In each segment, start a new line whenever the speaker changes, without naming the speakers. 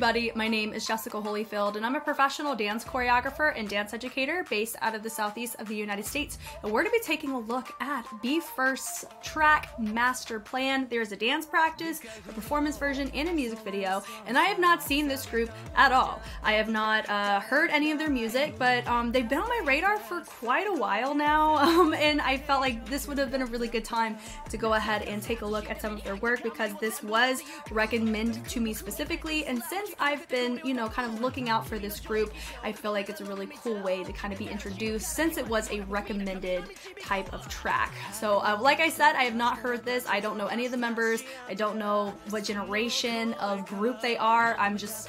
everybody, my name is Jessica Holyfield and I'm a professional dance choreographer and dance educator based out of the southeast of the United States. And we're going to be taking a look at BE:FIRST's track master plan. There's a dance practice, a performance version, and a music video, and I have not seen this group at all. I have not heard any of their music, but they've been on my radar for quite a while now, and I felt like this would have been a really good time to go ahead and take a look at some of their work because this was recommended to me specifically, and since I've been, you know, kind of looking out for this group, I feel like it's a really cool way to kind of be introduced since it was a recommended type of track. So like I said, I have not heard this. I don't know any of the members. I don't know what generation of group they are.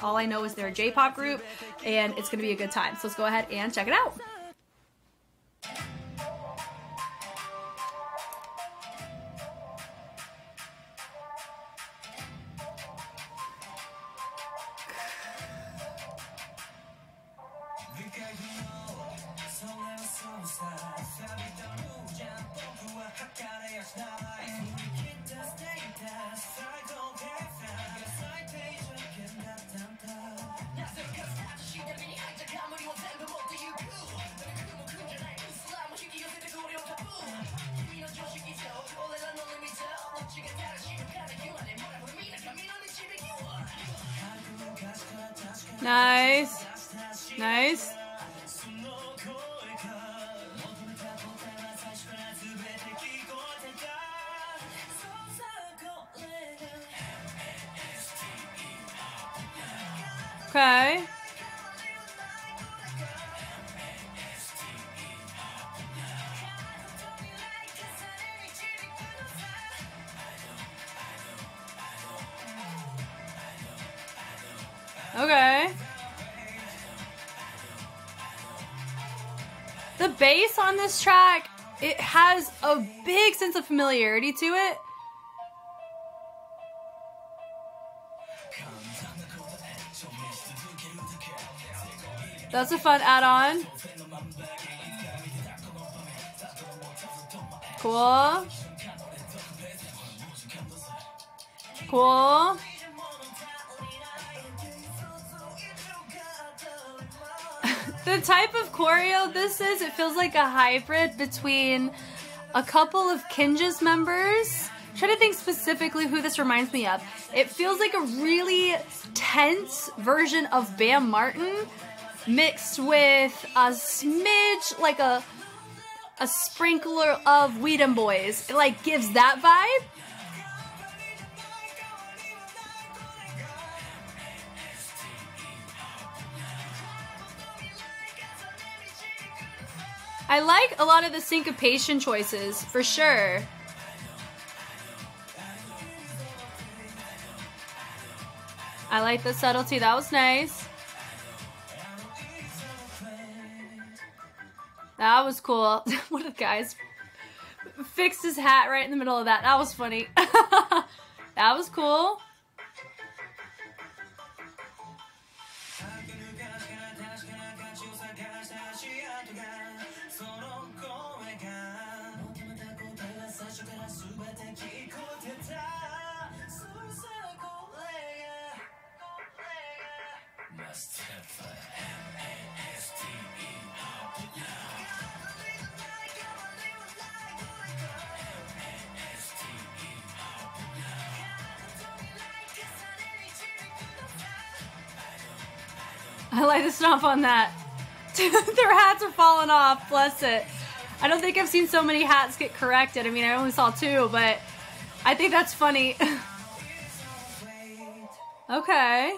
All I know is they're a J-pop group and it's gonna be a good time. So let's go ahead and check it out. Nice. Nice. Okay. Okay. The bass on this track, it has a big sense of familiarity to it. That's a fun add-on. Cool. Cool. The type of choreo this is, it feels like a hybrid between a couple of Kinja's members. I'm trying to think specifically who this reminds me of. It feels like a really tense version of Bam Martin mixed with a smidge, like a sprinkler of We Dem Boys. It like gives that vibe. I like a lot of the syncopation choices, for sure. I like the subtlety, that was nice. That was cool. One of the guys fixed his hat right in the middle of that. That was funny. That was cool. I like to stomp on that. Their hats are falling off, bless it. I don't think I've seen so many hats get corrected. I mean, I only saw 2, but I think that's funny. Okay.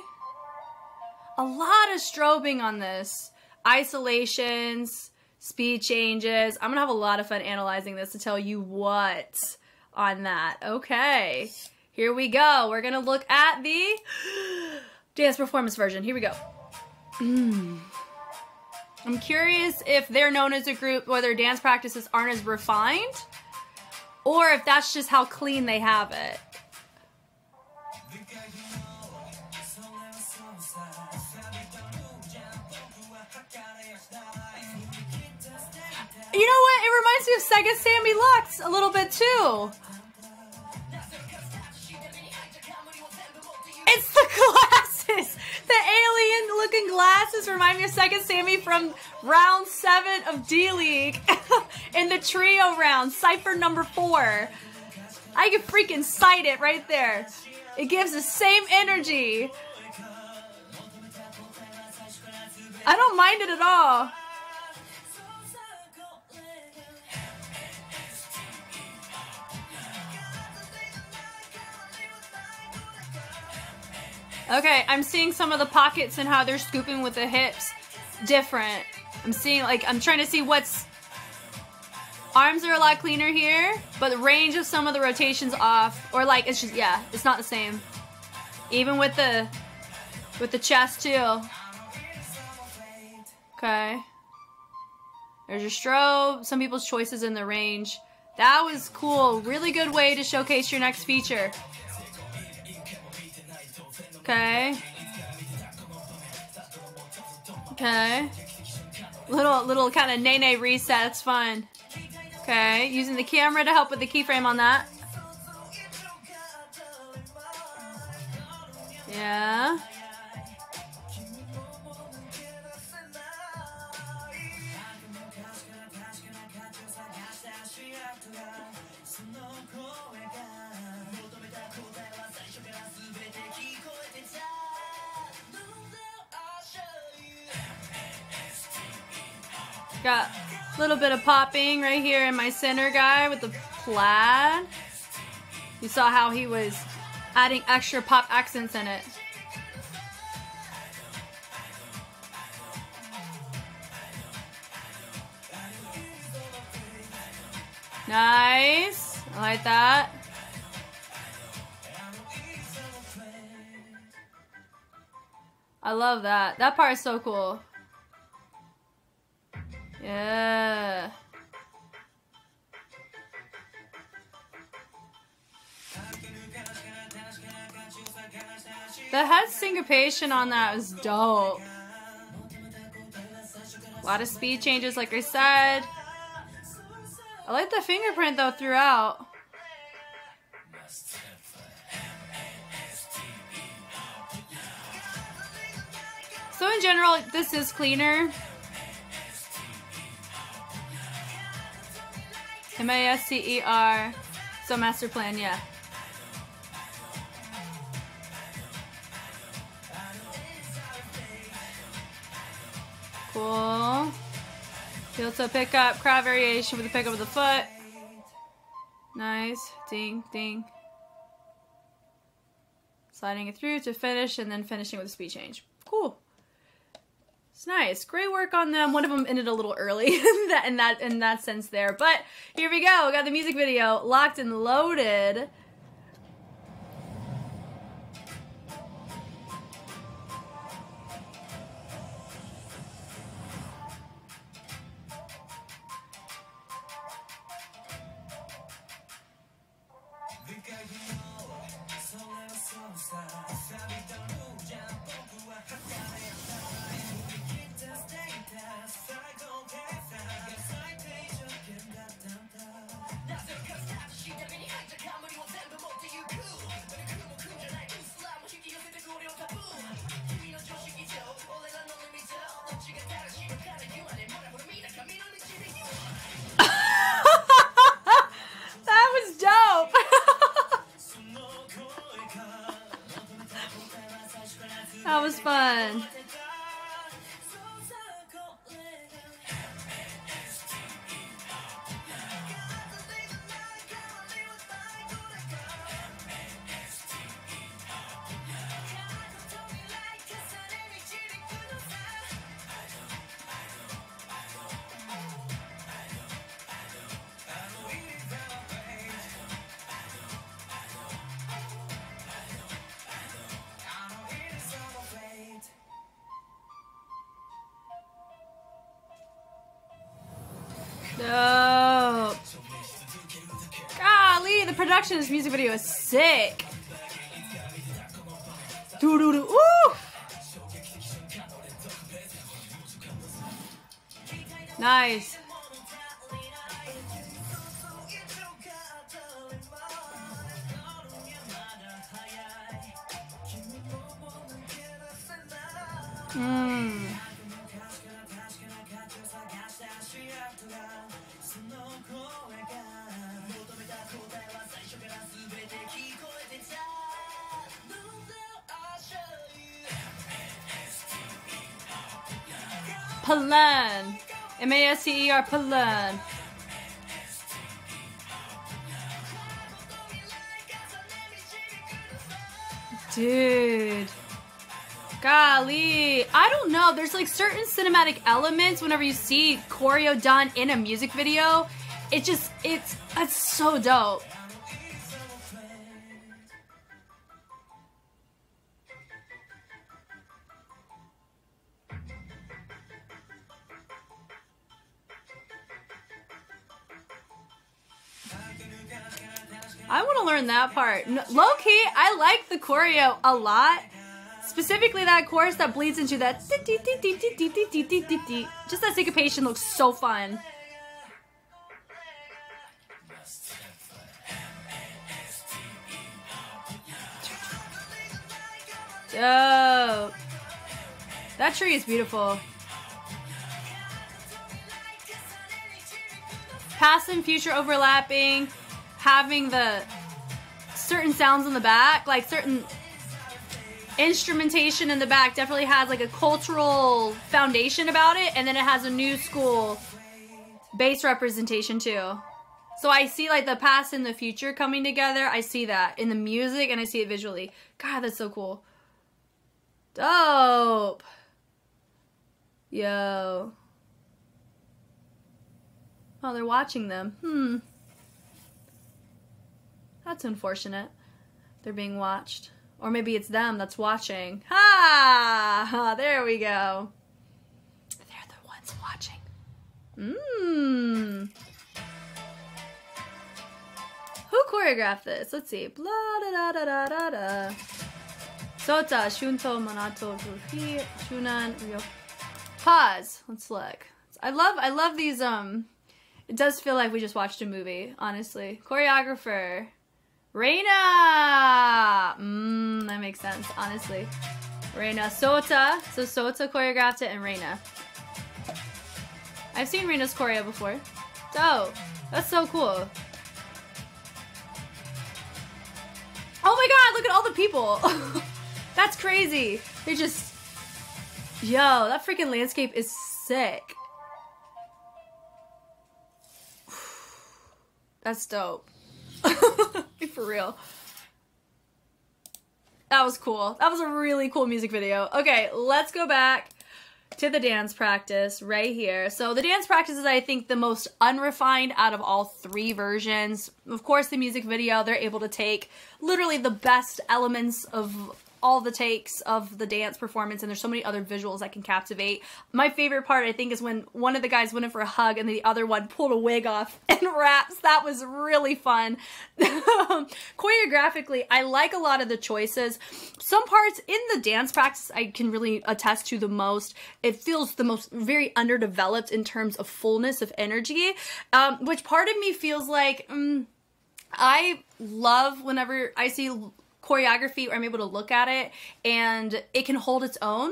A lot of strobing on this. Isolations, speed changes. I'm gonna have a lot of fun analyzing this to tell you what on that. Okay, here we go. We're gonna look at the dance performance version. Here we go. I'm curious if they're known as a group where their dance practices aren't as refined, or if that's just how clean they have it. You know what? It reminds me of Sega Sammy Lux a little bit too. It's the glasses. The alien looking glasses remind me of Second Sammy from round 7 of D-League. In the trio round, Cypher number 4. I can freaking sight it right there. It gives the same energy. I don't mind it at all. Okay, I'm seeing some of the pockets and how they're scooping with the hips different. I'm seeing, like, I'm trying to see what's... Arms are a lot cleaner here, but the range of some of the rotations off. Or, like, it's just, yeah, it's not the same. Even with the chest, too. Okay. There's your strobe. Some people's choices in the range. That was cool. Really good way to showcase your next feature. Okay. Okay. Little kind of nay-nay reset. That's fun. Okay. Using the camera to help with the keyframe on that. Yeah. Got a little bit of popping right here in my center guy with the plaid. You saw how he was adding extra pop accents in it. Nice. I like that. I love that. That part is so cool. Yeah. The head syncopation on that was dope. A lot of speed changes, like I said. I like the fingerprint though throughout. So in general, this is cleaner. M-A-S-T-E-R. So master plan, yeah. Cool. Heel toe pickup, crowd variation with the pickup of the foot. Nice. Ding, ding. Sliding it through to finish and then finishing with a speed change. Cool. It's nice. Great work on them. One of them ended a little early in that sense there. But here we go. We got the music video locked and loaded. That was fun. Dope. Golly, the production of this music video is sick. Doo-doo-doo. Ooh! Nice. Palan. M-A-S-T-E-R, Palan. Dude. Golly. I don't know. There's like certain cinematic elements whenever you see choreo done in a music video. It's so dope. I want to learn that part. Low-key, I like the choreo a lot. Specifically that chorus that bleeds into that. Just that syncopation looks so fun. Dope. That tree is beautiful. Past and future overlapping. Having the certain sounds in the back, like certain instrumentation in the back definitely has like a cultural foundation about it, and then it has a new school bass representation too. So I see like the past and the future coming together. I see that in the music and I see it visually. God, that's so cool. Dope. Yo. Oh, they're watching them. That's unfortunate. They're being watched. Or maybe it's them that's watching. Ha! There we go. They're the ones watching. Who choreographed this? Let's see. Blah da da da da da da. Sota, Shunto, Monato, Ruhi, Shunan, Ryo. Pause. Let's look. I love these, it does feel like we just watched a movie, honestly. Choreographer. Reina! That makes sense, honestly. Reina. Sota. So Sota choreographed it and Reina. I've seen Reina's choreo before. Dope. That's so cool. Oh my god, look at all the people. That's crazy. They just... Yo, that freaking landscape is sick. That's dope. For real. That was cool. That was a really cool music video. Okay, let's go back to the dance practice right here. So the dance practice is, I think, the most unrefined out of all three versions. Of course, the music video, they're able to take literally the best elements of all the takes of the dance performance, and there's so many other visuals that can captivate. My favorite part, I think, is when one of the guys went in for a hug and the other one pulled a wig off and raps. That was really fun. Choreographically, I like a lot of the choices. Some parts in the dance practice I can really attest to the most. It feels the most very underdeveloped in terms of fullness of energy, which part of me feels like I love whenever I see choreography where I'm able to look at it and it can hold its own,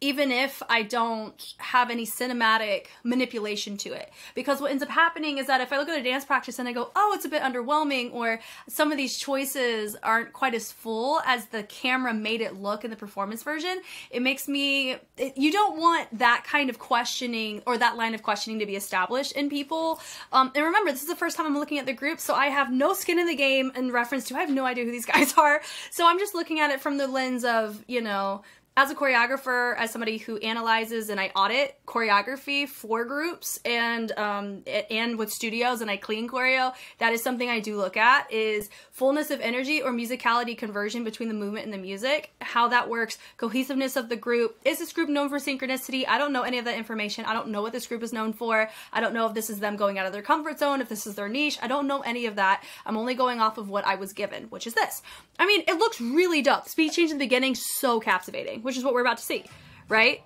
even if I don't have any cinematic manipulation to it. Because what ends up happening is that if I look at a dance practice and I go, oh, it's a bit underwhelming, or some of these choices aren't quite as full as the camera made it look in the performance version, it makes me, you don't want that kind of questioning or that line of questioning to be established in people. And remember, this is the first time I'm looking at the group, so I have no skin in the game in reference to, I have no idea who these guys are. So I'm just looking at it from the lens of, you know, as a choreographer, as somebody who analyzes and I audit choreography for groups and with studios and I clean choreo, that is something I do look at, is fullness of energy or musicality conversion between the movement and the music, how that works, cohesiveness of the group. Is this group known for synchronicity? I don't know any of that information. I don't know what this group is known for. I don't know if this is them going out of their comfort zone, if this is their niche. I don't know any of that. I'm only going off of what I was given, which is this. I mean, it looks really dope. Speed change in the beginning, so captivating, which is what we're about to see, right?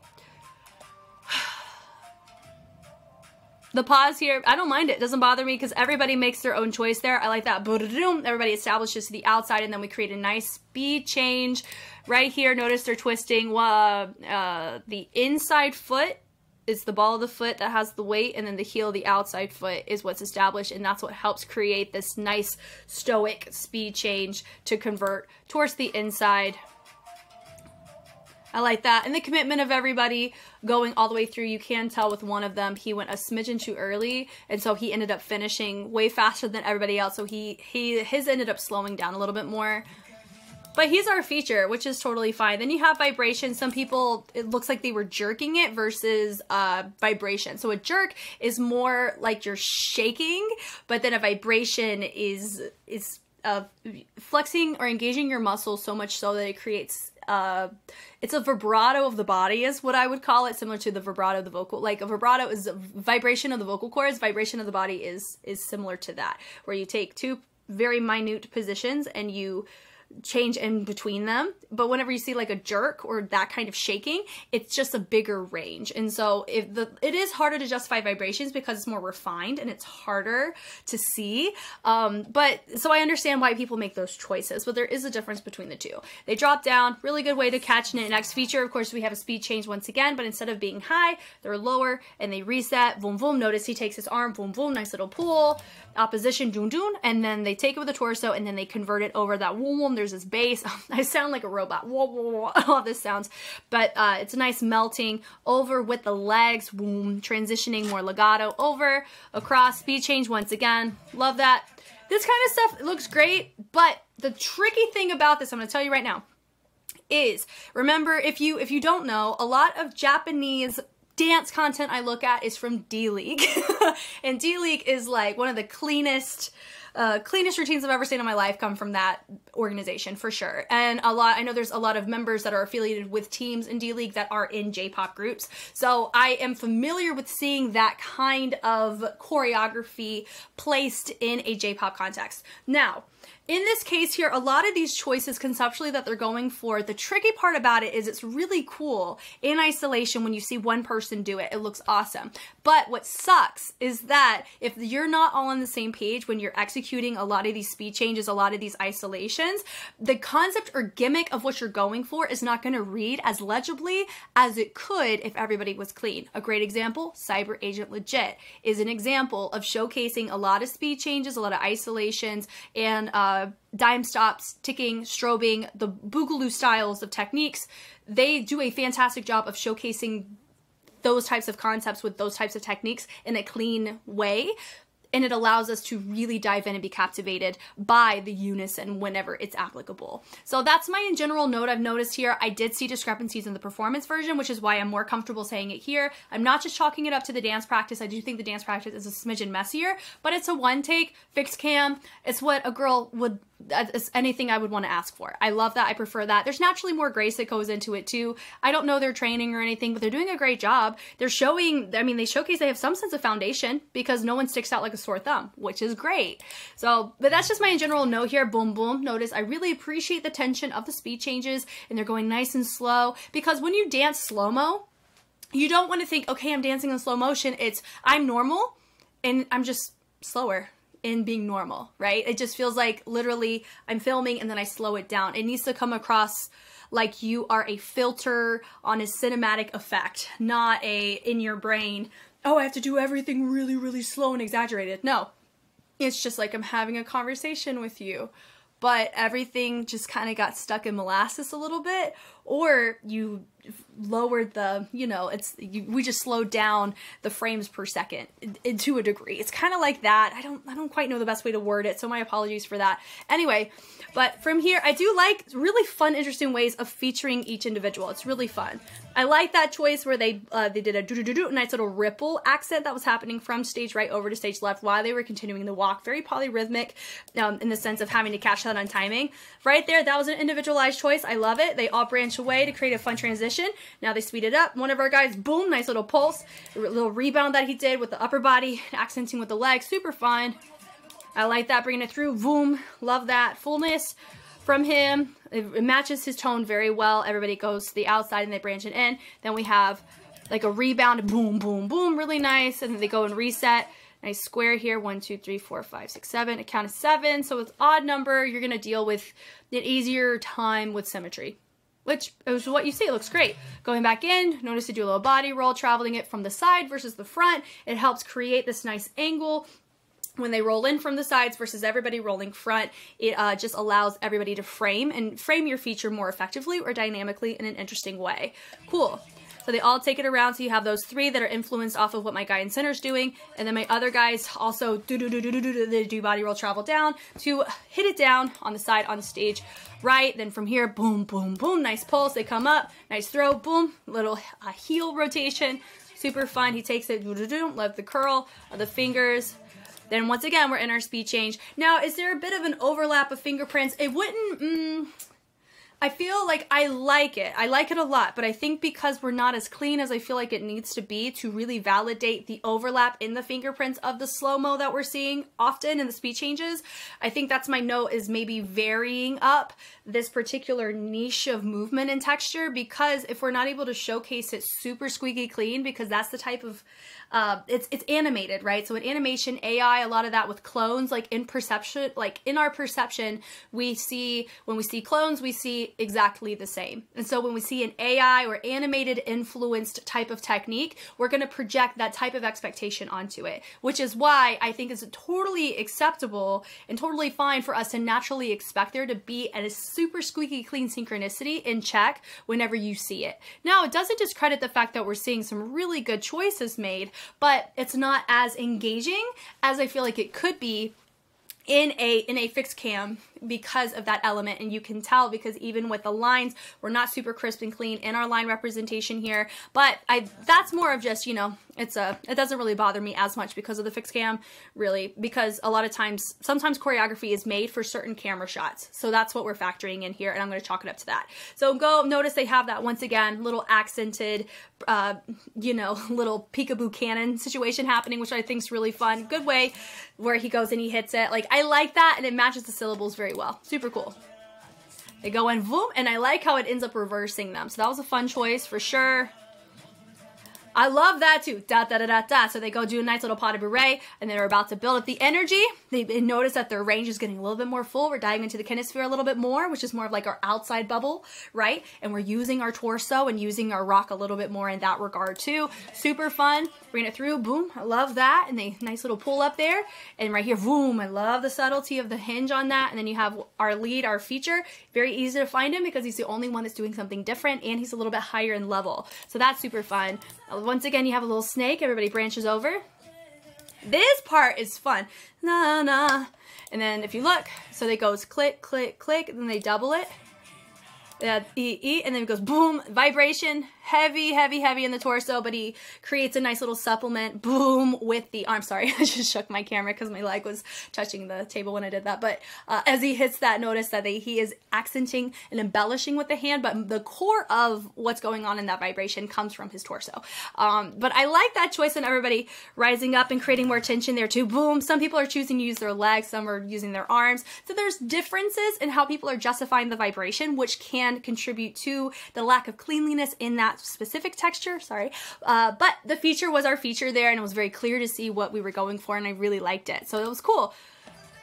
The pause here, I don't mind it. It doesn't bother me because everybody makes their own choice there. I like that. Everybody establishes to the outside, and then we create a nice speed change. Right here, notice they're twisting the inside foot is the ball of the foot that has the weight, and then the heel of the outside foot is what's established, and that's what helps create this nice stoic speed change to convert towards the inside. I like that. And the commitment of everybody going all the way through. You can tell with one of them, he went a smidgen too early. And so he ended up finishing way faster than everybody else. So his ended up slowing down a little bit more. But he's our feature, which is totally fine. Then you have vibration. Some people, it looks like they were jerking it versus vibration. So a jerk is more like you're shaking, but then a vibration is flexing or engaging your muscles so much so that it creates it's a vibrato of the body is what I would call it, similar to the vibrato of the vocal. Like a vibrato is a vibration of the vocal cords, vibration of the body is similar to that, where you take two very minute positions and you change in between them. But whenever you see like a jerk or that kind of shaking, it's just a bigger range. And so it is harder to justify vibrations because it's more refined and it's harder to see. But so I understand why people make those choices, but there is a difference between the two. They drop down, really good way to catch in. Next feature, of course, we have a speed change once again, but instead of being high, they're lower and they reset. Boom, boom. Notice he takes his arm, boom, boom, nice little pull. Opposition, doon, doon, and then they take it with the torso and then they convert it over that whoom, whoom. There's this bass. I sound like a robot. Whoa, whoa, whoa, all this sounds, but it's a nice melting over with the legs, boom, transitioning more legato over, across, speed change once again. Love that. This kind of stuff looks great, but the tricky thing about this, I'm going to tell you right now, is remember, if you don't know, a lot of Japanese dance content I look at is from D-League. And D-League is like one of the cleanest routines I've ever seen in my life come from that organization for sure. And I know there's a lot of members that are affiliated with teams in D-League that are in J-pop groups. So I am familiar with seeing that kind of choreography placed in a J-pop context. Now, in this case here, a lot of these choices conceptually that they're going for, the tricky part about it is it's really cool in isolation when you see one person do it. It looks awesome. But what sucks is that if you're not all on the same page when you're executing a lot of these speed changes, a lot of these isolations, the concept or gimmick of what you're going for is not going to read as legibly as it could if everybody was clean. A great example, Cyber Agent Legit is an example of showcasing a lot of speed changes, a lot of isolations, and dime stops, ticking, strobing, the boogaloo styles of techniques. They do a fantastic job of showcasing those types of concepts with those types of techniques in a clean way. And it allows us to really dive in and be captivated by the unison whenever it's applicable. So that's my in general note I've noticed here. I did see discrepancies in the performance version, which is why I'm more comfortable saying it here. I'm not just chalking it up to the dance practice. I do think the dance practice is a smidgen messier, but it's a one take, fixed cam. It's what a girl would, it's anything I would want to ask for. I love that. I prefer that. There's naturally more grace that goes into it too. I don't know their training or anything, but they're doing a great job. They're showing, I mean, they showcase they have some sense of foundation because no one sticks out like a sore thumb, which is great. So, but that's just my in general note here. Boom, boom. Notice I really appreciate the tension of the speed changes and they're going nice and slow because when you dance slow-mo, you don't want to think, okay, I'm dancing in slow motion. It's, I'm normal and I'm just slower in being normal, right? It just feels like literally I'm filming and then I slow it down. It needs to come across like you are a filter on a cinematic effect, not a in your brain, oh, I have to do everything really, really slow and exaggerated. No, it's just like I'm having a conversation with you, but everything just kind of got stuck in molasses a little bit, or you lowered the, you know, we just slowed down the frames per second to a degree. It's kind of like that. I don't quite know the best way to word it, so my apologies for that. Anyway, but from here, I do like really fun, interesting ways of featuring each individual. It's really fun. I like that choice where they did a do-do-do-do, nice little ripple accent that was happening from stage right over to stage left while they were continuing the walk. Very polyrhythmic in the sense of having to catch that on timing. Right there, that was an individualized choice. I love it. They all branch away to create a fun transition. Now they speed it up. One of our guys, boom, nice little pulse. A little rebound that he did with the upper body, accenting with the legs. Super fun. I like that, bringing it through. Boom, love that. Fullness from him. It matches his tone very well. Everybody goes to the outside and they branch it in. Then we have like a rebound, boom, boom, boom, really nice. And then they go and reset. Nice square here, 1, 2, 3, 4, 5, 6, 7, a count of 7. So with odd number, you're gonna deal with an easier time with symmetry, which is what you see. It looks great. Going back in, notice to do a little body roll, traveling it from the side versus the front. It helps create this nice angle. When they roll in from the sides versus everybody rolling front, it just allows everybody to frame your feature more effectively or dynamically in an interesting way. Cool. So they all take it around. So you have those 3 that are influenced off of what my guy in center is doing. And then my other guys also they do body roll, travel down to hit it down on the side on the stage. Right. Then from here, boom, boom, boom. Nice pulse. They come up. Nice throw. Boom. Little heel rotation. Super fun. He takes it. Love the curl of the fingers. Then once again, we're in our speed change. Now, is there a bit of an overlap of fingerprints? It wouldn't... I feel like I like it. I like it a lot, but I think because we're not as clean as I feel like it needs to be to really validate the overlap in the fingerprints of the slow-mo that we're seeing often in the speed changes, I think that's my note, is maybe varying up this particular niche of movement and texture, because if we're not able to showcase it super squeaky clean, because that's the type of it's animated, right? So in animation, AI, a lot of that with clones, like in perception, like in our perception, we see, when we see clones, we see exactly the same. And so when we see an AI or animated influenced type of technique, we're going to project that type of expectation onto it, which is why I think it's totally acceptable and totally fine for us to naturally expect there to be a super squeaky clean synchronicity in check whenever you see it. Now, it doesn't discredit the fact that we're seeing some really good choices made, but it's not as engaging as I feel like it could be in a fixed cam because of that element. And you can tell because even with the lines, we're not super crisp and clean in our line representation here, but that's more of just, you know, it doesn't really bother me as much because of the fixed cam, really, because a lot of times, sometimes choreography is made for certain camera shots. So that's what we're factoring in here, and I'm going to chalk it up to that. So notice they have that once again, little accented, you know, little peekaboo cannon situation happening, which I think is really fun. Good way where he goes and he hits it. Like, I like that, and it matches the syllables very well. Super cool. They go in, boom, and I like how it ends up reversing them. So that was a fun choice for sure. I love that too. Da da da da da. So they go do a nice little pas de bourrée, and they're about to build up the energy. They notice that their range is getting a little bit more full. We're diving into the kinesphere a little bit more, which is more of like our outside bubble, right? And we're using our torso and using our rock a little bit more in that regard too. Super fun. Bring it through. Boom. I love that. And they nice little pull up there. And right here, boom. I love the subtlety of the hinge on that. And then you have our lead, our feature. Very easy to find him because he's the only one that's doing something different, and he's a little bit higher in level. So that's super fun. Once again, you have a little snake. Everybody branches over. This part is fun. Na na. And then if you look, so they goes click, click, click, and then they double it. E, and then it goes boom, vibration, heavy, heavy, heavy in the torso, but he creates a nice little supplement, boom, with the arm. Sorry, I just shook my camera because my leg was touching the table when I did that. But as he hits that, notice that he is accenting and embellishing with the hand, but the core of what's going on in that vibration comes from his torso. But I like that choice, and everybody rising up and creating more tension there too. Boom. Some people are choosing to use their legs, some are using their arms. So there's differences in how people are justifying the vibration, which can contribute to the lack of cleanliness in that specific texture. Sorry. But the feature was our feature there, and it was very clear to see what we were going for, and I really liked it. So it was cool.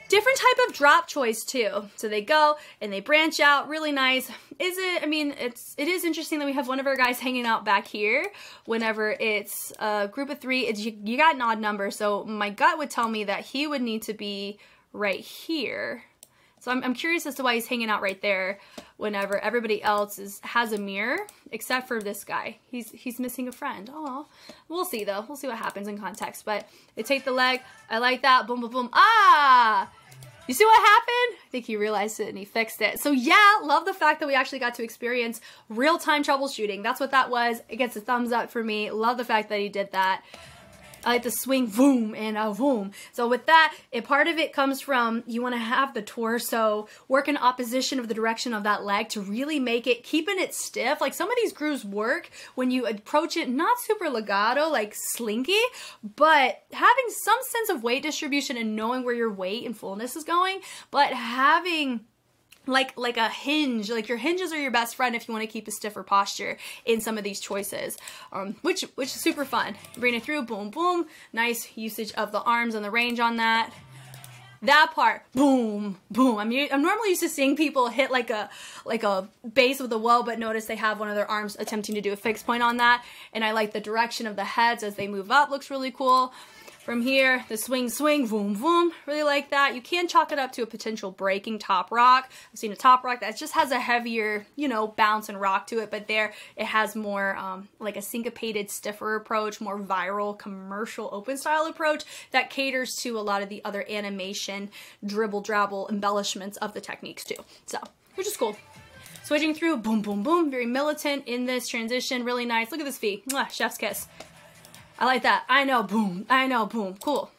Different type of drop choice too. So they go and they branch out, really nice. I mean, it is interesting that we have one of our guys hanging out back here whenever it's a group of 3. You got an odd number, so my gut would tell me that he would need to be right here. So I'm curious as to why he's hanging out right there whenever everybody else has a mirror, except for this guy. He's missing a friend. Oh, we'll see though. We'll see what happens in context. But they take the leg. I like that. Boom, boom, boom. Ah! You see what happened? I think he realized it and he fixed it. So yeah, love the fact that we actually got to experience real-time troubleshooting. That's what that was. It gets a thumbs up for me. Love the fact that he did that. I like to swing, boom, and a boom. So with that, part of it comes from, you want to have the torso work in opposition of the direction of that leg to really make it, keeping it stiff. Like some of these grooves work when you approach it, not super legato, like slinky, but having some sense of weight distribution and knowing where your weight and fullness is going, but having like a hinge. Like your hinges are your best friend if you want to keep a stiffer posture in some of these choices, which is super fun. Bring it through, boom, boom. Nice usage of the arms and the range on that. That part, boom, boom. I'm normally used to seeing people hit like a base with a whoa, but notice they have one of their arms attempting to do a fixed point on that. And I like the direction of the heads as they move up, looks really cool. From here, the swing, swing, boom, boom. Really like that. You can chalk it up to a potential breaking top rock. I've seen a top rock that just has a heavier, you know, bounce and rock to it, but there it has more like a syncopated, stiffer approach, more viral, commercial, open style approach that caters to a lot of the other animation, dribble, drabble embellishments of the techniques too. So, which is cool. Switching through, boom, boom, boom. Very militant in this transition. Really nice. Look at this feet. Mwah, chef's kiss. I like that. I know, boom. I know, boom. Cool.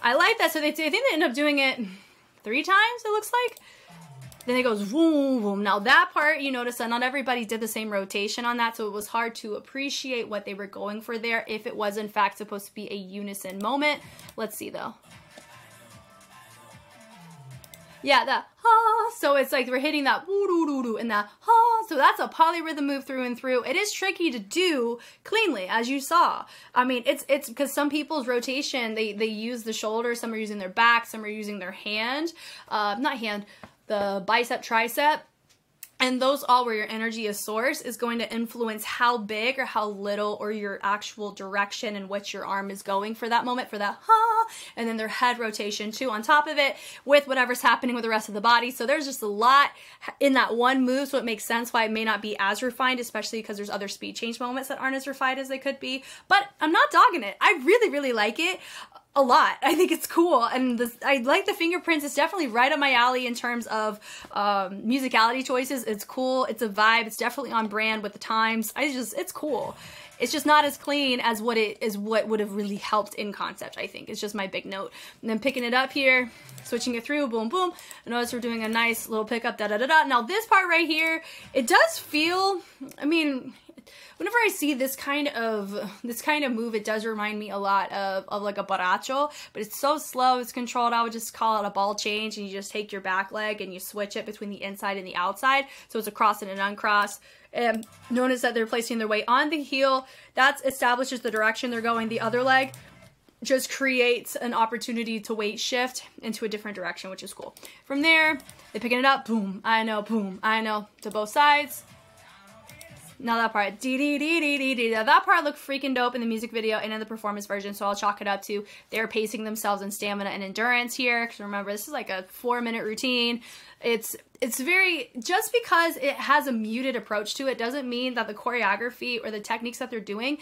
I like that. So I think they end up doing it 3 times, it looks like. Then it goes boom, boom. Now that part, you notice that not everybody did the same rotation on that, so it was hard to appreciate what they were going for there if it was in fact supposed to be a unison moment. Let's see though. Yeah, the ha. So it's like we're hitting that woo doo doo doo and that ha. So that's a polyrhythm move through and through. It is tricky to do cleanly, as you saw. I mean, it's because some people's rotation, they use the shoulder, some are using their back, some are using their hand, not hand, the bicep, tricep. And those all where your energy is source is going to influence how big or how little or your actual direction in which your arm is going for that moment, for that ha, and then their head rotation too on top of it with whatever's happening with the rest of the body. So there's just a lot in that one move, so it makes sense why it may not be as refined, especially because there's other speed change moments that aren't as refined as they could be. But I'm not dogging it. I really, really like it. A lot. I think it's cool, and I like the fingerprints. It's definitely right up my alley in terms of musicality choices. It's cool. It's a vibe. It's definitely on brand with the times. It's cool. It's just not as clean as what would have really helped in concept, I think. It's just my big note. And then picking it up here, switching it through, boom, boom. Notice we're doing a nice little pickup, da da da da. Now this part right here, it does feel, I mean, whenever I see this kind of move, it does remind me a lot of like a baracho, but it's so slow, it's controlled. I would just call it a ball change, and you just take your back leg and you switch it between the inside and the outside. So it's a cross and an uncross. And notice that they're placing their weight on the heel. That establishes the direction they're going. The other leg just creates an opportunity to weight shift into a different direction, which is cool. From there, they're picking it up, boom, I know, boom, I know, to both sides. Now that part, dee-dee-dee-dee-dee-dee. That part looked freaking dope in the music video and in the performance version, so I'll chalk it up to they're pacing themselves in stamina and endurance here. Because remember, this is like a 4-minute routine. It's very, just because it has a muted approach to it doesn't mean that the choreography or the techniques that they're doing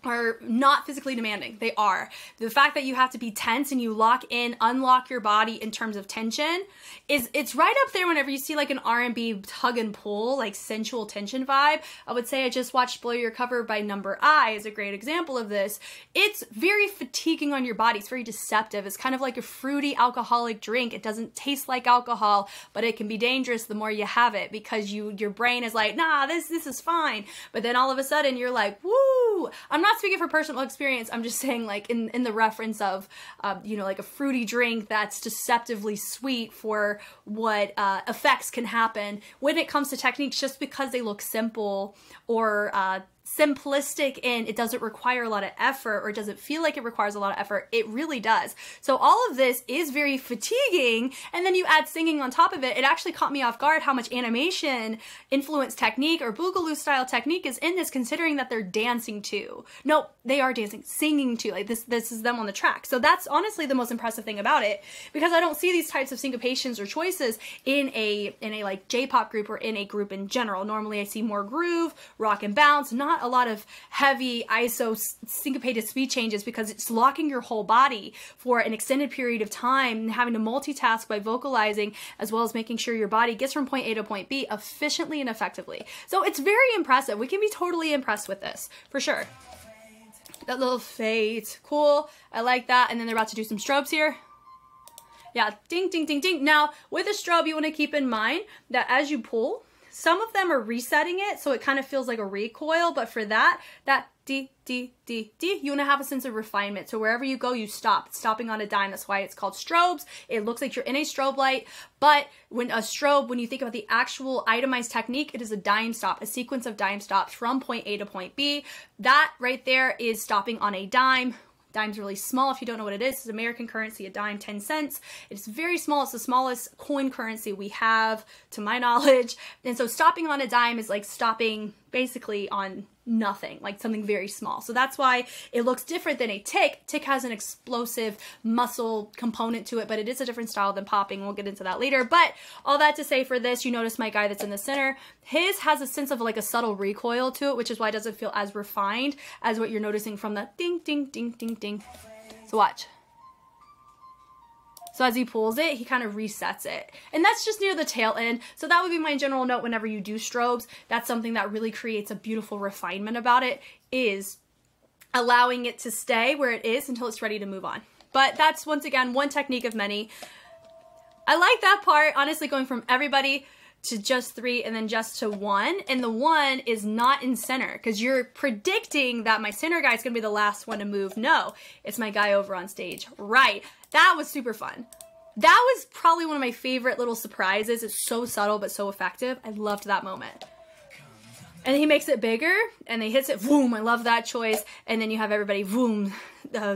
are not physically demanding. They are. The fact that you have to be tense and you lock in, unlock your body in terms of tension it's right up there whenever you see like an R&B tug and pull, like sensual tension vibe. I would say I just watched Blow Your Cover by Number I is a great example of this. It's very fatiguing on your body. It's very deceptive. It's kind of like a fruity alcoholic drink. It doesn't taste like alcohol, but it can be dangerous the more you have it because your brain is like, nah, this is fine. But then all of a sudden you're like, woo! I'm not speaking for personal experience. I'm just saying like in the reference of, you know, like a fruity drink that's deceptively sweet for what effects can happen when it comes to techniques just because they look simple or simplistic and it doesn't require a lot of effort or doesn't feel like it requires a lot of effort. It really does. So all of this is very fatiguing, and then you add singing on top of it. It actually caught me off guard how much animation influenced technique or boogaloo style technique is in this, considering that they're dancing too. No, they are dancing, singing too. Like this is them on the track. So that's honestly the most impressive thing about it, because I don't see these types of syncopations or choices in a like J-pop group or in a group in general. Normally I see more groove, rock and bounce, not a lot of heavy ISO syncopated speed changes, because it's locking your whole body for an extended period of time and having to multitask by vocalizing as well as making sure your body gets from point A to point B efficiently and effectively. So it's very impressive. We can be totally impressed with this for sure. That little fade, cool. I like that. And then they're about to do some strobes here. Yeah, ding, ding, ding, ding. Now with a strobe, you want to keep in mind that as you pull, some of them are resetting it, so it kind of feels like a recoil, but for that D, D, D, D. You want to have a sense of refinement. So wherever you go, you stop. It's stopping on a dime. That's why it's called strobes. It looks like you're in a strobe light, but when a strobe, when you think about the actual itemized technique, it is a dime stop, a sequence of dime stops from point A to point B. That right there is stopping on a dime. Dime's really small. If you don't know what it is, it's American currency, a dime, 10 cents. It's very small. It's the smallest coin currency we have, to my knowledge. And so stopping on a dime is like stopping basically on nothing, like something very small. So that's why it looks different than a tick. Tick has an explosive muscle component to it, but it is a different style than popping. We'll get into that later. But all that to say, for this, you notice my guy that's in the center, his has a sense of like a subtle recoil to it, which is why it doesn't feel as refined as what you're noticing from the ding, ding, ding, ding, ding. So watch. So as he pulls it, he kind of resets it. And that's just near the tail end. So that would be my general note whenever you do strobes. That's something that really creates a beautiful refinement about it, is allowing it to stay where it is until it's ready to move on. But that's, once again, one technique of many. I like that part, honestly, going from everybody to just 3 and then just to 1. And the 1 is not in center because you're predicting that my center guy is going to be the last one to move. No, it's my guy over on stage. Right. That was super fun. That was probably one of my favorite little surprises. It's so subtle but so effective. I loved that moment. And he makes it bigger and he hits it, boom, I love that choice. And then you have everybody, boom,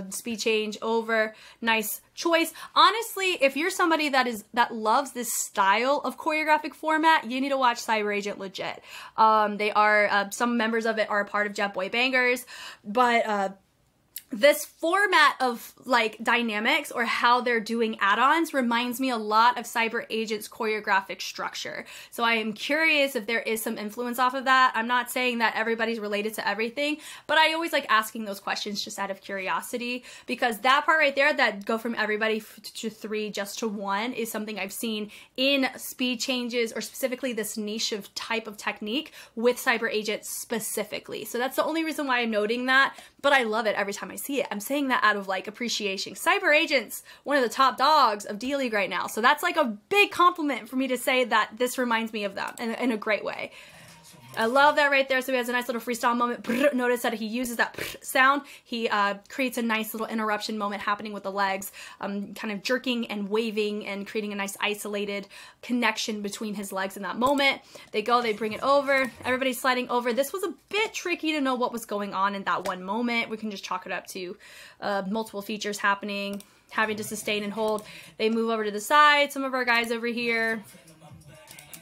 speed change over, nice choice. Honestly, if you're somebody that loves this style of choreographic format, you need to watch Cyber Agent legit. They are, some members of it are a part of Jet Boy Bangers, but this format of like dynamics or how they're doing add-ons reminds me a lot of Cyber Agent's choreographic structure. So I am curious if there is some influence off of that. I'm not saying that everybody's related to everything, but I always like asking those questions just out of curiosity, because that part right there, that go from everybody to 3 just to 1, is something I've seen in speed changes, or specifically this niche of type of technique with Cyber Agent specifically. So that's the only reason why I'm noting that, but I love it every time I see it. I'm saying that out of like appreciation. Cyber Agent's one of the top dogs of D-League right now. So that's like a big compliment for me to say that this reminds me of them in a great way. I love that right there. So he has a nice little freestyle moment. Notice that he uses that sound. He creates a nice little interruption moment happening with the legs, kind of jerking and waving and creating a nice isolated connection between his legs in that moment. They go, they bring it over. Everybody's sliding over. This was a bit tricky to know what was going on in that one moment. We can just chalk it up to multiple features happening, having to sustain and hold. They move over to the side. Some of our guys over here.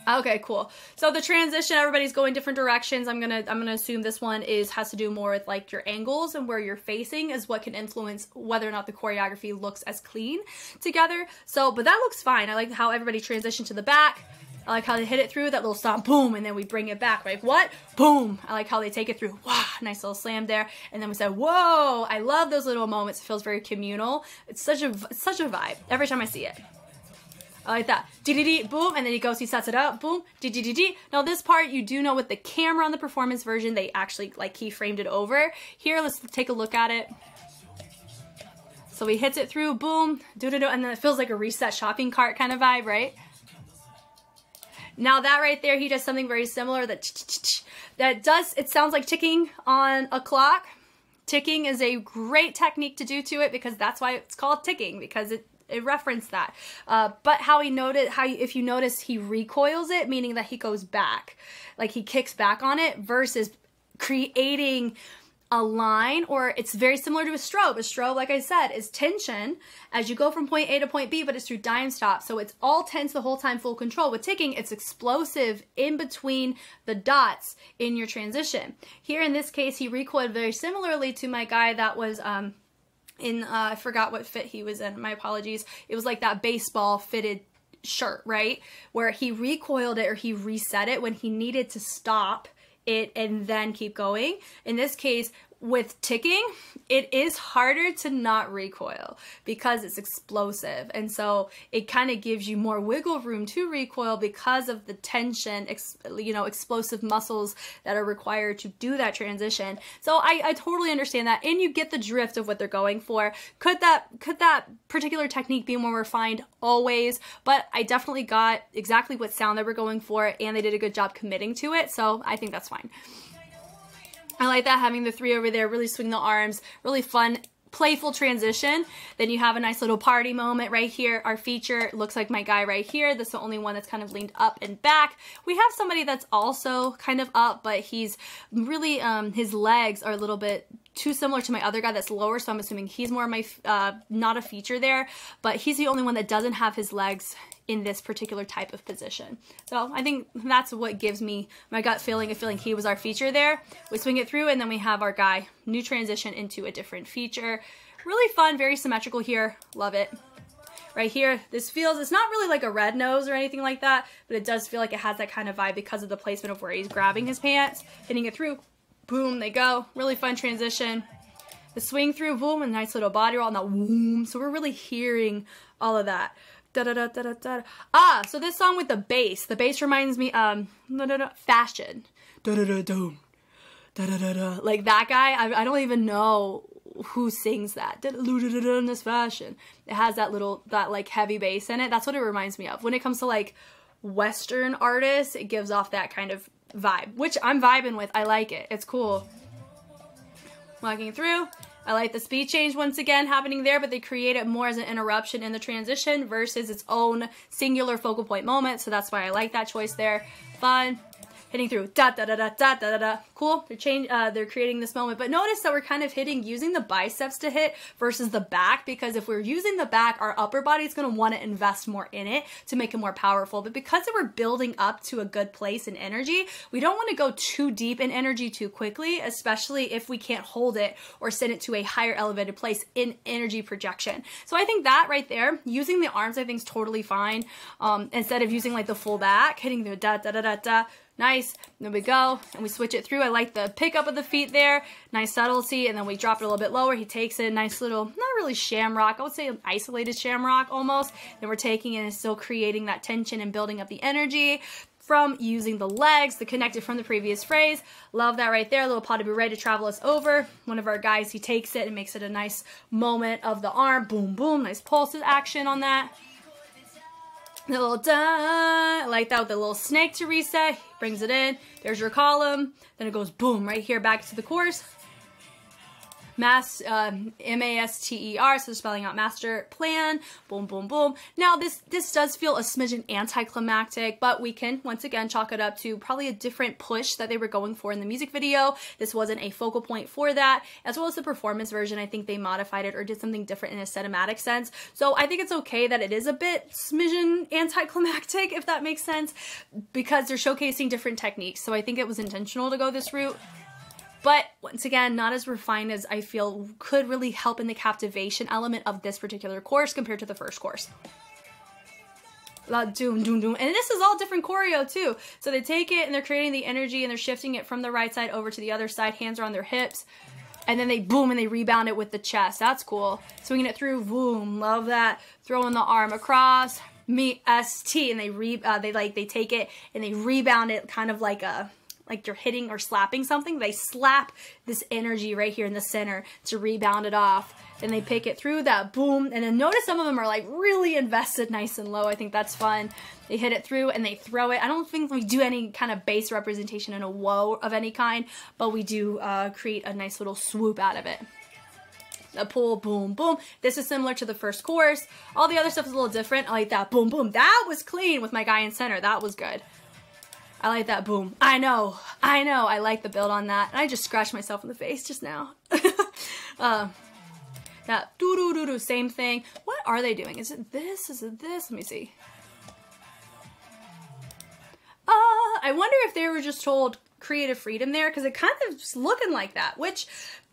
Okay, cool. So the transition, everybody's going different directions. I'm gonna assume this one has to do more with like your angles and where you're facing is what can influence whether or not the choreography looks as clean together. So, but that looks fine. I like how everybody transitioned to the back. I like how they hit it through that little stomp, boom, and then we bring it back. Like, what? Boom. I like how they take it through. Wow, nice little slam there. And then we said, whoa. I love those little moments. It feels very communal. It's such a vibe every time I see it. I like that. D-D-D, boom, and then he goes, he sets it up, boom, D-D-D-D. Now this part, you do know with the camera on the performance version, they actually like keyframed it over. Here, let's take a look at it. So he hits it through, boom, do-do-do, and then it feels like a reset shopping cart kind of vibe, right? Now that right there, he does something very similar that does, it sounds like ticking on a clock. Ticking is a great technique to do to it because that's why it's called ticking, because it referenced that. But if you notice, he recoils it, meaning that he goes back. Like he kicks back on it versus creating a line, or it's very similar to a strobe. A strobe, like I said, is tension as you go from point A to point B, but it's through dime stop. So it's all tense the whole time, full control. With ticking, it's explosive in between the dots in your transition. Here in this case, he recoiled very similarly to my guy that was I forgot what fit he was in. My apologies. It was like that baseball fitted shirt, right? Where he recoiled it or he reset it when he needed to stop it and then keep going. In this case, with ticking, it is harder to not recoil because it's explosive. And so it kind of gives you more wiggle room to recoil because of the tension, explosive muscles that are required to do that transition. So I totally understand that. And you get the drift of what they're going for. Could that particular technique be more refined? Always. But I definitely got exactly what sound they were going for, and they did a good job committing to it. So I think that's fine. I like that, having the 3 over there, really swing the arms, really fun, playful transition. Then you have a nice little party moment right here. Our feature looks like my guy right here. This is the only one that's kind of leaned up and back. We have somebody that's also kind of up, but he's really, his legs are a little bit too similar to my other guy that's lower, so I'm assuming he's more of my, not a feature there, but he's the only one that doesn't have his legs in this particular type of position. So I think that's what gives me my gut feeling of feeling he was our feature there. We swing it through, and then we have our guy, new transition into a different feature. Really fun, very symmetrical here. Love it. Right here, this feels, it's not really like a red nose or anything like that, but it does feel like it has that kind of vibe because of the placement of where he's grabbing his pants, hitting it through. Boom, they go. Really fun transition. The swing through, boom, a nice little body roll, and that boom. So we're really hearing all of that. Da da da da da da. Ah, so this song with the bass reminds me, Fashion. Da da da da. Da da da da. Like that guy, I don't even know who sings that. Da da da da da in this fashion. It has that little, that like heavy bass in it. That's what it reminds me of. When it comes to like Western artists, it gives off that kind of vibe, which I'm vibing with. I like it. It's cool. Walking through. I like the speed change once again happening there, but they create it more as an interruption in the transition versus its own singular focal point moment. So that's why I like that choice there. Fun. Hitting through, da da da da da da da. Cool. They're creating this moment, but notice that we're kind of using the biceps to hit versus the back, because if we're using the back, our upper body is going to want to invest more in it to make it more powerful. But because we're building up to a good place in energy, we don't want to go too deep in energy too quickly, especially if we can't hold it or send it to a higher elevated place in energy projection. So I think that right there, using the arms, I think is totally fine. Instead of using like the full back, hitting the da da da da da. Nice. There we go. And we switch it through. I like the pickup of the feet there. Nice subtlety. And then we drop it a little bit lower. He takes it. Nice little, not really shamrock. I would say an isolated shamrock almost. Then we're taking it and still creating that tension and building up the energy from using the legs, the connected from the previous phrase. Love that right there. A little pas de bourrée to travel us over. One of our guys, he takes it and makes it a nice moment of the arm. Boom, boom. Nice pulses action on that. The little da, I like that with the little snake to reset. Brings it in. There's your column. Then it goes boom right here back to the chorus. M-A-S-T-E-R, so spelling out master plan. Boom, boom, boom. Now this does feel a smidgen anticlimactic, but we can once again chalk it up to probably a different push that they were going for in the music video. This wasn't a focal point for that, as well as the performance version. I think they modified it or did something different in a cinematic sense. So I think it's okay that it is a bit smidgen anticlimactic, if that makes sense, because they're showcasing different techniques. So I think it was intentional to go this route. But once again, not as refined as I feel could really help in the captivation element of this particular course compared to the first course. Doom, doom, doom. And this is all different choreo too. So they take it and they're creating the energy and they're shifting it from the right side over to the other side. Hands are on their hips. And then they boom and they rebound it with the chest. That's cool. Swinging it through, boom. Love that. Throwing the arm across. Me-S-T. And they take it and they rebound it kind of like you're hitting or slapping something. They slap this energy right here in the center to rebound it off. Then they pick it through that boom. And then notice some of them are like really invested nice and low. I think that's fun. They hit it through and they throw it. I don't think we do any kind of bass representation in a whoa of any kind, but we do create a nice little swoop out of it. A pull, boom, boom. This is similar to the first chorus. All the other stuff is a little different. I like that boom, boom. That was clean with my guy in center. That was good. I like that boom. I know. I like the build on that. And I just scratched myself in the face just now. That doo-doo-doo-doo, same thing. What are they doing? Is it this? Is it this? Let me see. I wonder if they were just told creative freedom there, because it kind of is looking like that, which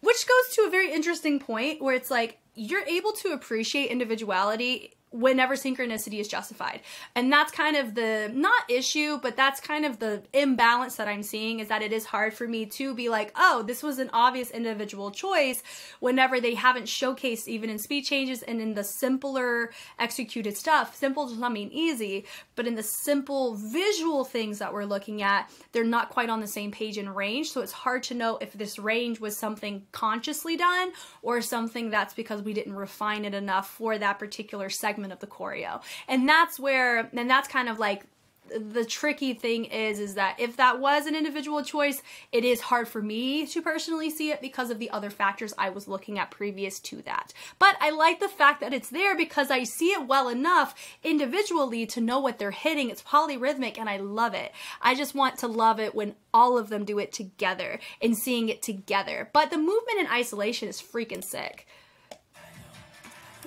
goes to a very interesting point where it's like you're able to appreciate individuality whenever synchronicity is justified. And that's kind of the, not issue, but that's kind of the imbalance that I'm seeing, is that it is hard for me to be like, oh, this was an obvious individual choice whenever they haven't showcased even in speed changes and in the simpler executed stuff. Simple does not mean easy, but in the simple visual things that we're looking at, they're not quite on the same page in range. So it's hard to know if this range was something consciously done or something that's because we didn't refine it enough for that particular segment of the choreo. And that's kind of like the tricky thing is that if that was an individual choice, it is hard for me to personally see it because of the other factors I was looking at previous to that. But I like the fact that it's there because I see it well enough individually to know what they're hitting. It's polyrhythmic and I love it. I just want to love it when all of them do it together and seeing it together. But the movement in isolation is freaking sick.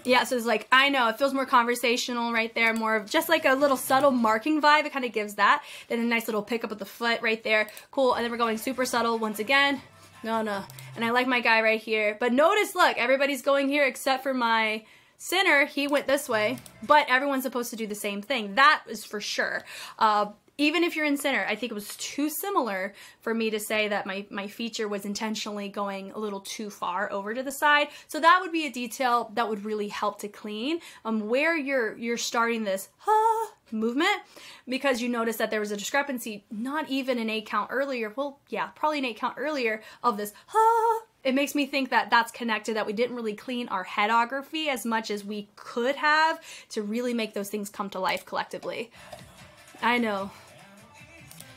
Yeah, so it's like, I know, it feels more conversational right there, more of just like a little subtle marking vibe. It kind of gives that. Then a nice little pick up of the foot right there. Cool. And then we're going super subtle once again. No. And I like my guy right here. But notice, look, everybody's going here except for my center. He went this way, but everyone's supposed to do the same thing. That is for sure. Even if you're in center, I think it was too similar for me to say that my feature was intentionally going a little too far over to the side. So that would be a detail that would really help to clean where you're starting this movement, because you notice that there was a discrepancy, not even an 8 count earlier. Well, yeah, probably an 8 count earlier of this It makes me think that that's connected, that we didn't really clean our headography as much as we could have to really make those things come to life collectively. I know.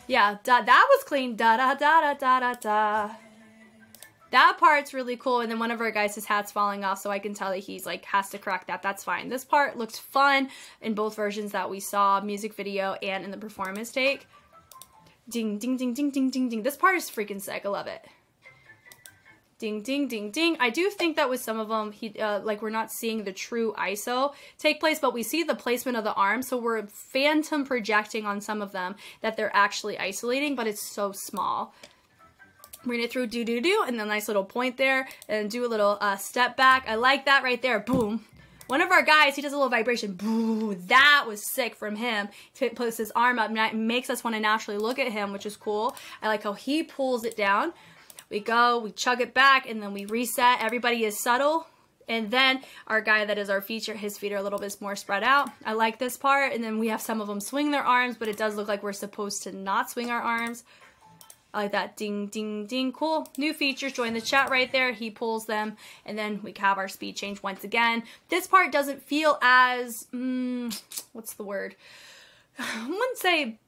Yeah, that was clean. Da da da da da da da. That part's really cool. And then one of our guys, his hat's falling off, so I can tell that he's like has to correct that. That's fine. This part looks fun in both versions that we saw, music video and in the performance take. Ding ding ding ding ding ding ding. This part is freaking sick. I love it. Ding, ding, ding, ding. I do think that with some of them, like we're not seeing the true ISO take place, but we see the placement of the arm, so we're phantom projecting on some of them that they're actually isolating, but it's so small. Bring it through, do, and then nice little point there, and do a little step back. I like that right there. Boom. One of our guys, he does a little vibration. Boo, that was sick from him. He puts his arm up, and it makes us want to naturally look at him, which is cool. I like how he pulls it down. We go, we chug it back, and then we reset. Everybody is subtle. And then our guy that is our feature, his feet are a little bit more spread out. I like this part. And then we have some of them swing their arms, but it does look like we're supposed to not swing our arms. I like that. Ding, ding, ding. Cool. New features. Join the chat right there. He pulls them. And then we have our speed change once again. This part doesn't feel as, what's the word? I wouldn't say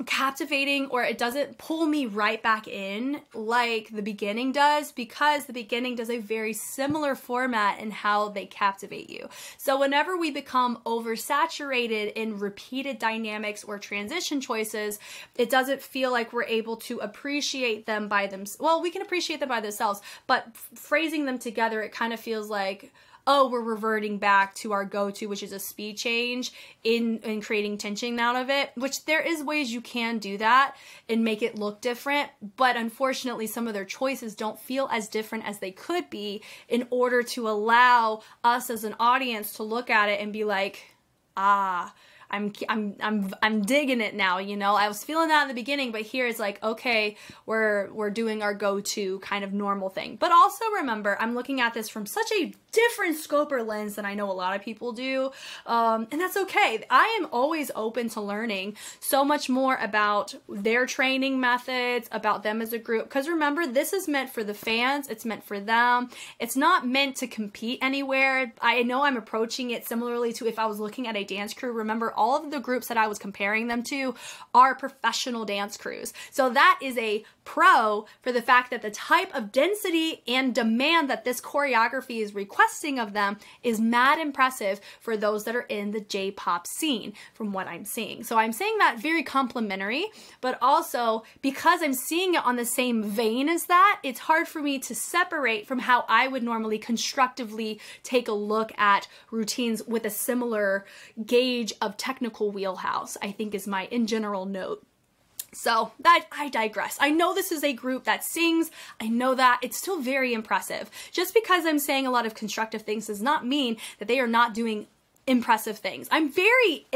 captivating, or it doesn't pull me right back in like the beginning does, because the beginning does a very similar format in how they captivate you. So whenever we become oversaturated in repeated dynamics or transition choices, it doesn't feel like we're able to appreciate them by themselves. Well, we can appreciate them by themselves, but phrasing them together, it kind of feels like, oh, we're reverting back to our go-to, which is a speed change in creating tension out of it, which there is ways you can do that and make it look different. But unfortunately, some of their choices don't feel as different as they could be in order to allow us as an audience to look at it and be like, ah, I'm digging it now, you know. I was feeling that in the beginning, but here it's like, okay, we're doing our go-to kind of normal thing. But also remember, I'm looking at this from such a different scope or lens than I know a lot of people do, and that's okay. I am always open to learning so much more about their training methods, about them as a group, because remember, this is meant for the fans. It's meant for them. It's not meant to compete anywhere. I know I'm approaching it similarly to if I was looking at a dance crew. Remember, all of the groups that I was comparing them to are professional dance crews. So that is a pro for the fact that the type of density and demand that this choreography is requesting of them is mad impressive for those that are in the J-pop scene, from what I'm seeing. So I'm saying that very complimentary, but also because I'm seeing it on the same vein as that, it's hard for me to separate from how I would normally constructively take a look at routines with a similar gauge of technical wheelhouse, I think is my in general note. So that, I digress. I know this is a group that sings. I know that. It's still very impressive. Just because I'm saying a lot of constructive things does not mean that they are not doing impressive things. I'm very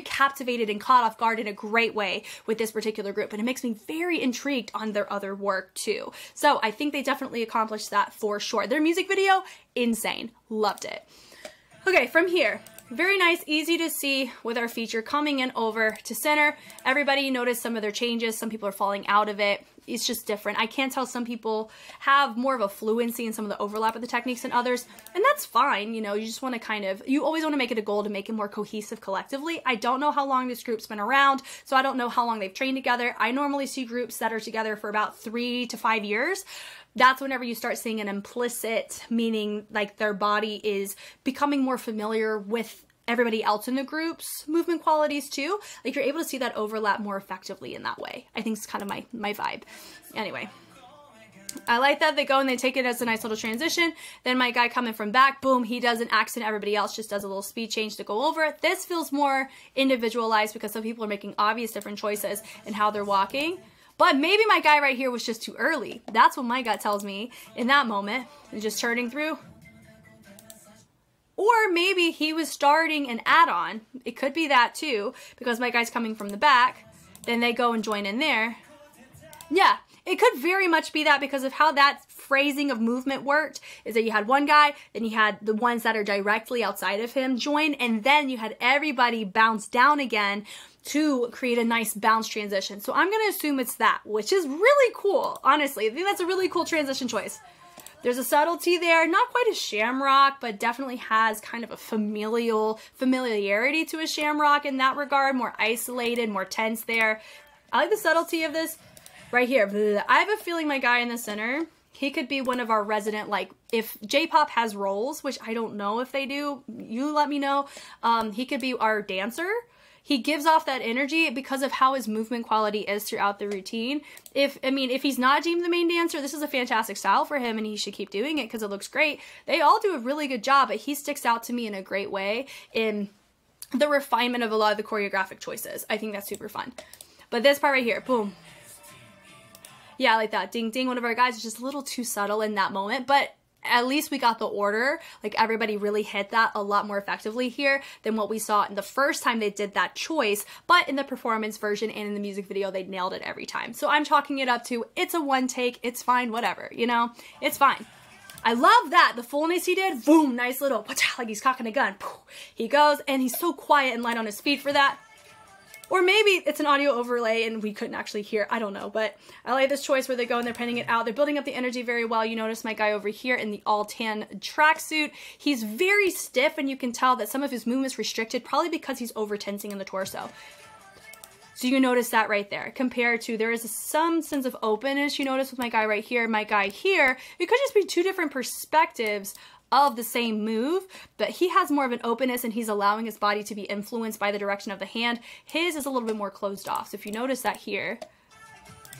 captivated and caught off guard in a great way with this particular group, and it makes me very intrigued on their other work too. So I think they definitely accomplished that for sure. Their music video, insane. Loved it. Okay, from here, very nice, easy to see with our feature coming in over to center. Everybody noticed some of their changes. Some people are falling out of it. it's just different. I can't tell, some people have more of a fluency in some of the overlap of the techniques than others, and that's fine. You know, you just want to kind of, you always want to make it a goal to make it more cohesive collectively. I don't know how long this group's been around, so I don't know how long they've trained together. I normally see groups that are together for about 3 to 5 years. That's whenever you start seeing an implicit, meaning like their body is becoming more familiar with everybody else in the group's movement qualities too. Like you're able to see that overlap more effectively in that way. I think it's kind of my vibe. Anyway, I like that they go and they take it as a nice little transition. Then my guy coming from back, boom, he doesn't accent everybody else, just does a little speed change to go over it. This feels more individualized because some people are making obvious different choices in how they're walking. But maybe my guy right here was just too early. That's what my gut tells me in that moment. And just turning through. Or maybe he was starting an add-on. It could be that too, because my guy's coming from the back. Then they go and join in there. Yeah, it could very much be that, because of how that phrasing of movement worked, is that you had one guy, then you had the ones that are directly outside of him join, and then you had everybody bounce down again to create a nice bounce transition. So I'm gonna assume it's that, which is really cool, honestly. I think that's a really cool transition choice. There's a subtlety there, not quite a shamrock, but definitely has kind of a familiarity to a shamrock in that regard, more isolated, more tense there. I like the subtlety of this right here. I have a feeling my guy in the center, he could be one of our resident, like, if J-pop has roles, which I don't know if they do, you let me know, he could be our dancer. He gives off that energy because of how his movement quality is throughout the routine. If he's not deemed the main dancer, this is a fantastic style for him and he should keep doing it because it looks great. They all do a really good job, but he sticks out to me in a great way in the refinement of a lot of the choreographic choices. I think that's super fun. But this part right here, boom. Yeah, I like that. Ding, ding. One of our guys is just a little too subtle in that moment, but at least we got the order. Like everybody really hit that a lot more effectively here than what we saw in the first time they did that choice, but in the performance version and in the music video, they nailed it every time. So I'm chalking it up to, it's a one take, it's fine, whatever, you know, it's fine. I love that, the fullness he did, boom, nice little, like he's cocking a gun. He goes, and he's so quiet and light on his feet for that. Or maybe it's an audio overlay and we couldn't actually hear, I don't know, but I like this choice where they go and they're penning it out. They're building up the energy very well. You notice my guy over here in the all tan tracksuit. He's very stiff and you can tell that some of his movement's restricted, probably because he's over tensing in the torso. So you notice that right there, compared to, there is some sense of openness you notice with my guy right here, my guy here. It could just be two different perspectives of the same move, but he has more of an openness and he's allowing his body to be influenced by the direction of the hand. His is a little bit more closed off. So if you notice that here,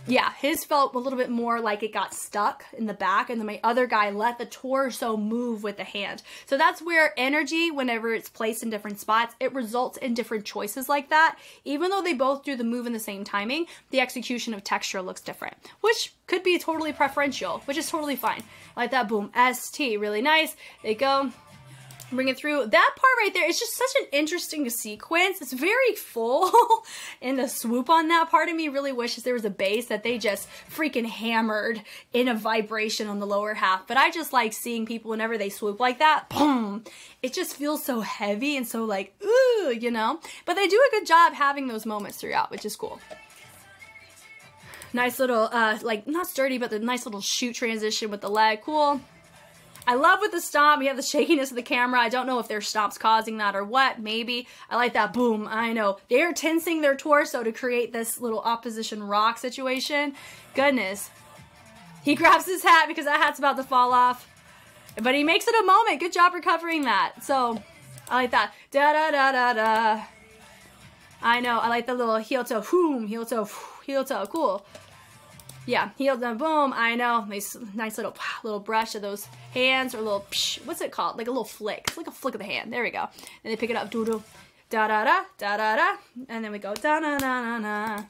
yeah, his felt a little bit more like it got stuck in the back, and then my other guy let the torso move with the hand. So that's where energy, whenever it's placed in different spots, it results in different choices like that. Even though they both do the move in the same timing, the execution of texture looks different, which could be totally preferential, which is totally fine. Like that, boom, ST, really nice. They go, bring it through. That part right there is just such an interesting sequence. It's very full and the swoop on that part of me really wishes there was a bass that they just freaking hammered in a vibration on the lower half. But I just like seeing people whenever they swoop like that, boom, it just feels so heavy and so like, ooh, you know? But they do a good job having those moments throughout, which is cool. Nice little, like, not sturdy, but the nice little shoot transition with the leg, cool. I love with the stomp, we have the shakiness of the camera. I don't know if their stomp's causing that or what, maybe. I like that, boom, I know. They are tensing their torso to create this little opposition rock situation. Goodness. He grabs his hat because that hat's about to fall off. But he makes it a moment. Good job recovering that. So, I like that. Da-da-da-da-da. I know, I like the little heel toe, whoom, heel toe, cool. Yeah, heel down, boom, I know. Nice little brush of those hands, or a little, psh, what's it called? Like a little flick. It's like a flick of the hand. There we go. And they pick it up, doo-doo, da-da-da, da-da-da. And then we go, da-na-na-na-na.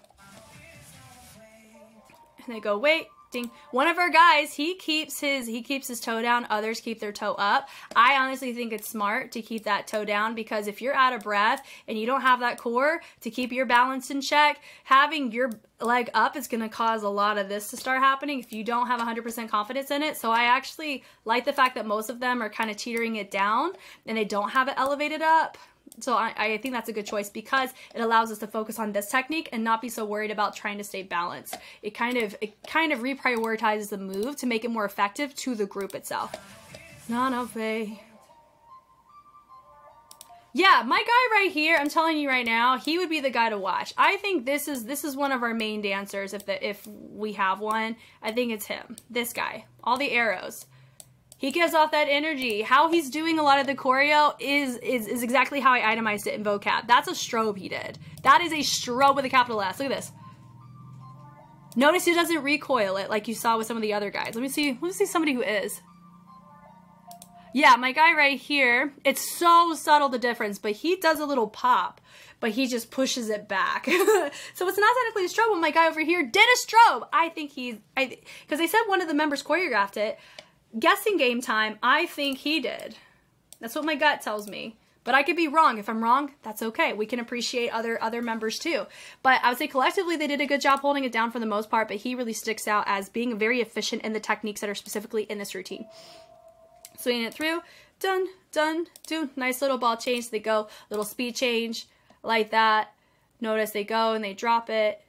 And they go, wait, ding. One of our guys, he keeps his toe down, others keep their toe up. I honestly think it's smart to keep that toe down, because if you're out of breath and you don't have that core to keep your balance in check, having your leg up is going to cause a lot of this to start happening if you don't have 100% confidence in it. So I actually like the fact that most of them are kind of teetering it down and they don't have it elevated up. So I think that's a good choice because it allows us to focus on this technique and not be so worried about trying to stay balanced. It kind of reprioritizes the move to make it more effective to the group itself. Nanabe. Yeah, my guy right here, I'm telling you right now, he would be the guy to watch. I think this is one of our main dancers if we have one. I think it's him. This guy. All the arrows. He gives off that energy. How he's doing a lot of the choreo is exactly how I itemized it in vocab. That's a strobe he did. That is a strobe with a capital S. Look at this. Notice he doesn't recoil it like you saw with some of the other guys. Let me see somebody who is. Yeah, my guy right here, it's so subtle the difference, but he does a little pop, but he just pushes it back. So it's not technically a strobe, but my guy over here did a strobe. I think because they said one of the members choreographed it. Guessing game time, I think he did. That's what my gut tells me. But I could be wrong. If I'm wrong, that's okay. We can appreciate other members too. But I would say collectively they did a good job holding it down for the most part, but he really sticks out as being very efficient in the techniques that are specifically in this routine. Swinging it through, dun, dun, do nice little ball change. They go, little speed change like that. Notice they go and they drop it,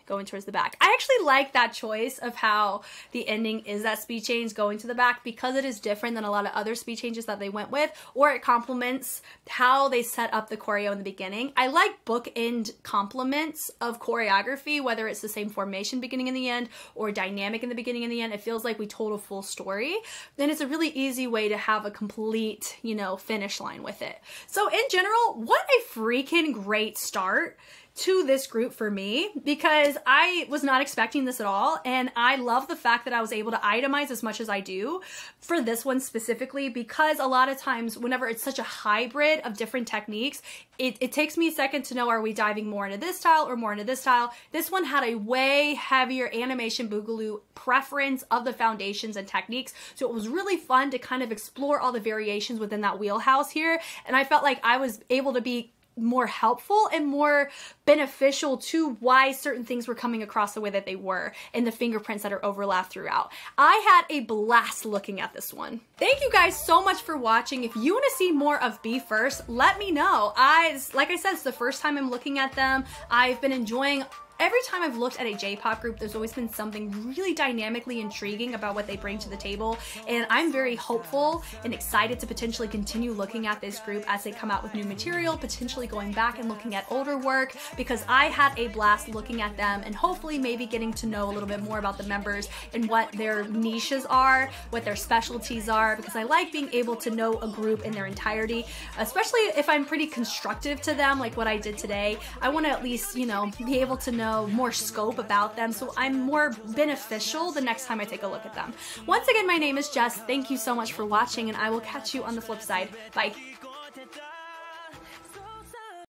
going towards the back. I actually like that choice of how the ending is that speed change going to the back because it is different than a lot of other speed changes that they went with, or it complements how they set up the choreo in the beginning. I like bookend complements of choreography, whether it's the same formation beginning and the end or dynamic in the beginning and the end. It feels like we told a full story. Then it's a really easy way to have a complete, you know, finish line with it. So in general, what a freaking great start to this group for me, because I was not expecting this at all, and I love the fact that I was able to itemize as much as I do for this one specifically, because a lot of times whenever it's such a hybrid of different techniques, it takes me a second to know, are we diving more into this style or more into this style? This one had a way heavier animation boogaloo preference of the foundations and techniques, so it was really fun to kind of explore all the variations within that wheelhouse here, and I felt like I was able to be more helpful and more beneficial to why certain things were coming across the way that they were and the fingerprints that are overlapped throughout. I had a blast looking at this one. Thank you guys so much for watching. If you want to see more of BE:FIRST, let me know. Like I said, it's the first time I'm looking at them. I've been enjoying every time I've looked at a J-pop group, there's always been something really dynamically intriguing about what they bring to the table, and I'm very hopeful and excited to potentially continue looking at this group as they come out with new material, potentially going back and looking at older work, because I had a blast looking at them and hopefully maybe getting to know a little bit more about the members and what their niches are, what their specialties are, because I like being able to know a group in their entirety, especially if I'm pretty constructive to them like what I did today. I want to at least, you know, be able to know more scope about them so I'm more beneficial the next time I take a look at them. Once again, my name is Jess. Thank you so much for watching, and I will catch you on the flip side. Bye.